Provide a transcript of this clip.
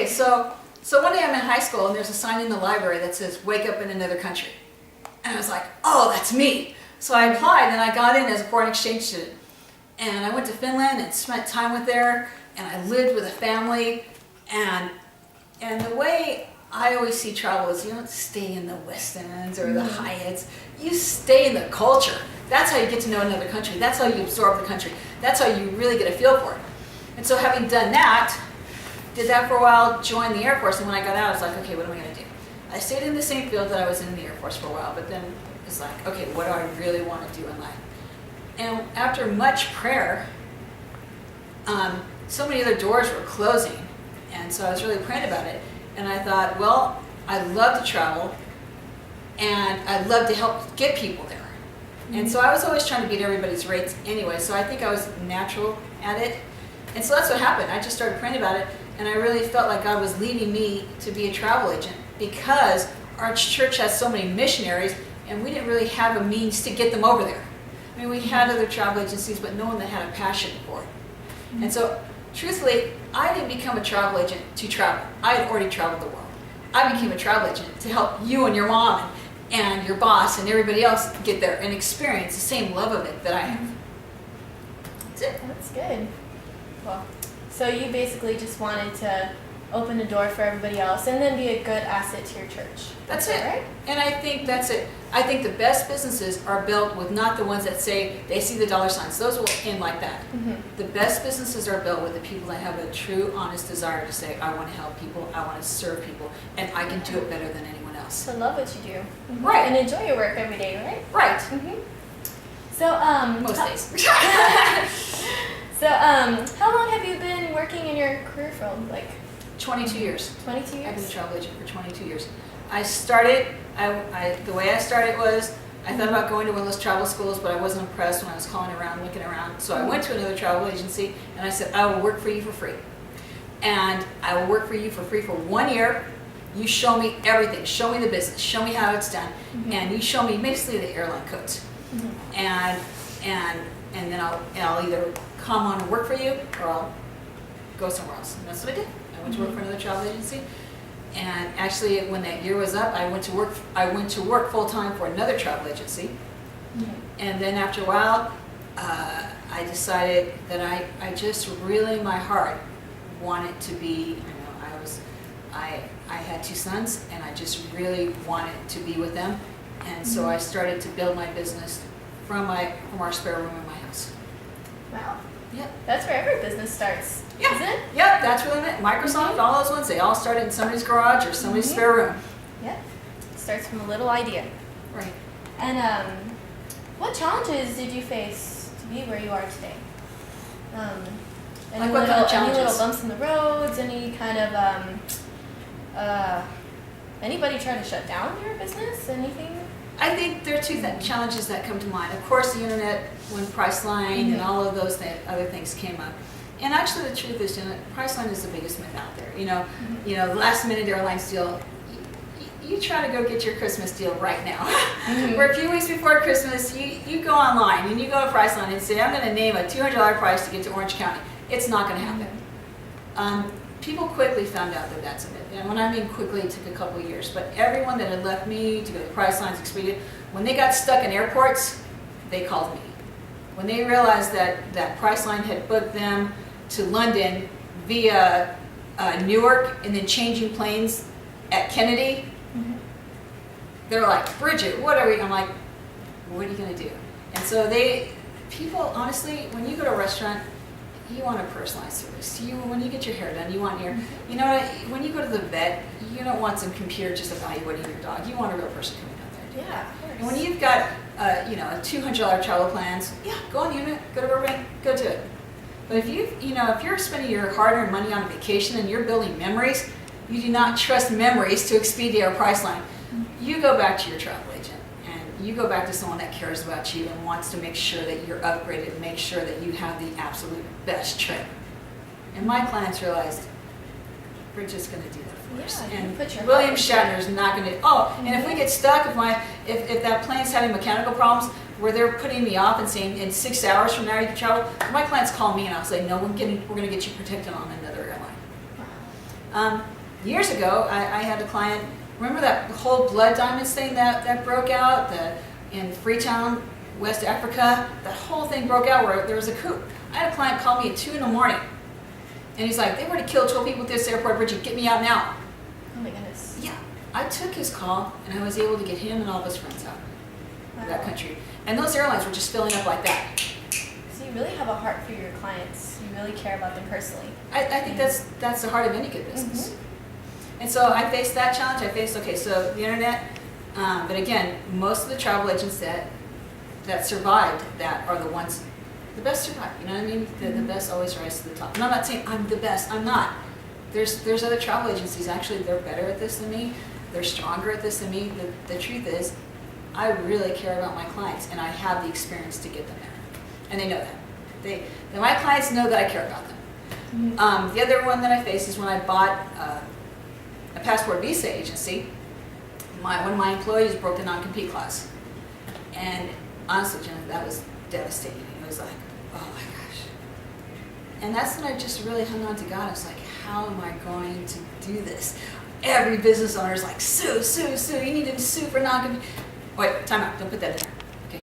Okay, so one day I'm in high school and there's a sign in the library that says, "Wake up in another country." And I was like, oh, that's me. So I applied and I got in as a foreign exchange student. And I went to Finland and spent time with there, and I lived with a family. And the way I always see travel is you don't stay in the West Ends or the Hyatts. You stay in the culture. That's how you get to know another country. That's how you absorb the country. That's how you really get a feel for it. And so having done that, did that for a while, joined the Air Force, and when I got out, I was like, okay, what am I going to do? I stayed in the same field that I was in the Air Force for a while, but then it's like, okay, what do I really want to do in life? And after much prayer, so many other doors were closing, and so I was really praying about it. And I thought, well, I love to travel, and I'd love to help get people there. And so I was always trying to beat everybody's rates anyway, so I think I was natural at it. And so that's what happened. I just started praying about it, and I really felt like God was leading me to be a travel agent because our church has so many missionaries, and we didn't really have a means to get them over there. I mean, we had other travel agencies, but no one that had a passion for it. And so, truthfully, I didn't become a travel agent to travel. I had already traveled the world. I became a travel agent to help you and your mom and your boss and everybody else get there and experience the same love of it that I have. That's it. That's good. Well, so you basically just wanted to open a door for everybody else and then be a good asset to your church. That's it. Right? And I think that's it. I think the best businesses are built with not the ones that say they see the dollar signs. Those will end like that. The best businesses are built with the people that have a true, honest desire to say, I want to help people, I want to serve people, and I can do it better than anyone else. So love what you do. Right. And enjoy your work every day, right? Right. So, Most days. So, how long have you been working in your career field? Like 22 years. 22 I've been a years? travel agent for 22 years. I started, the way I started was, I thought about going to one of those travel schools, but I wasn't impressed when I was calling around, looking around. So I went to another travel agency, and I said, I will work for you for free. And I will work for you for free for 1 year. You show me everything. Show me the business. Show me how it's done. And you show me basically the airline codes. And then I'll either come on and work for you, or I'll go somewhere else. And that's what I did. I went to work for another travel agency. And actually, when that year was up, I went to work full time for another travel agency. And then after a while, I decided that I just really, in my heart, wanted to be. I had 2 sons, and I just really wanted to be with them. And so I started to build my business from our spare room in my house. Wow. Yep. That's where every business starts, isn't it? Yep, that's where they met. Microsoft, all those ones, they all started in somebody's garage or somebody's spare room. Yep. It starts from a little idea. Right. And what challenges did you face to be where you are today? Like what kind of Any little challenges? bumps in the roads? Any kind of anybody try to shut down your business? Anything? I think there are 2 challenges that come to mind. Of course, the internet, when Priceline and all of those other things came up. And actually, the truth is, Priceline is the biggest myth out there. You know, last minute airlines deal. You try to go get your Christmas deal right now. Where a few weeks before Christmas, you go online and you go to Priceline and say, I'm going to name a $200 price to get to Orange County. It's not going to happen. People quickly found out that that's a myth. And when I mean quickly, it took a couple of years. But everyone that had left me to go to Priceline's, Expedia, when they got stuck in airports, they called me. When they realized that Priceline had booked them to London via Newark and then changing planes at Kennedy, they're like, Bridget, what are we? I'm like, what are you going to do? And so people, honestly, when you go to a restaurant, you want a personalized service. When you get your hair done, you want when you go to the vet, you don't want some computer just evaluating your dog. You want a real person coming out there. Yeah, of course. And when you've got, a $200 travel plans, go on the internet, go to Burbank, go to it. But if you're spending your hard-earned money on a vacation and you're building memories, you do not trust memories to Expedia or Priceline. You go back to your travel agent. You go back to someone that cares about you and wants to make sure that you're upgraded and make sure that you have the absolute best trip. And my clients realized, we're just going to do that for us. Yeah, And put your William heart Shatner is not going to, and if we get stuck, if that plane's having mechanical problems where they're putting me off and saying in 6 hours from now you can travel, my clients call me and I'll say, no, we're going to get you protected on another Years ago, I had a client, remember that whole blood diamonds thing that broke out in Freetown, West Africa? That whole thing broke out where there was a coup. I had a client call me at 2 in the morning, and he's like, they've already killed 12 people at this airport, Bridget, get me out now. Oh my goodness. Yeah, I took his call, and I was able to get him and all of his friends out of that country. And those airlines were just filling up like that. So you really have a heart for your clients. You really care about them personally. I think that's the heart of any good business. And so I faced that challenge. I faced, okay, so the internet, but again, most of the travel agents that survived that are the ones, the best survive, you know what I mean? The best always rise to the top. And I'm not saying I'm the best, I'm not. There's other travel agencies, actually, they're better at this than me. They're stronger at this than me. The truth is, I really care about my clients, and I have the experience to get them there. And they know that. My clients know that I care about them. The other one that I face is when I bought a passport visa agency. One of my employees broke the non-compete clause. And honestly, Jenna, that was devastating. It was like, oh my gosh. And that's when I just really hung on to God. I was like, how am I going to do this? Every business owner is like, sue, sue, sue. You need to sue for non-compete. Wait, time out. Don't put that in there.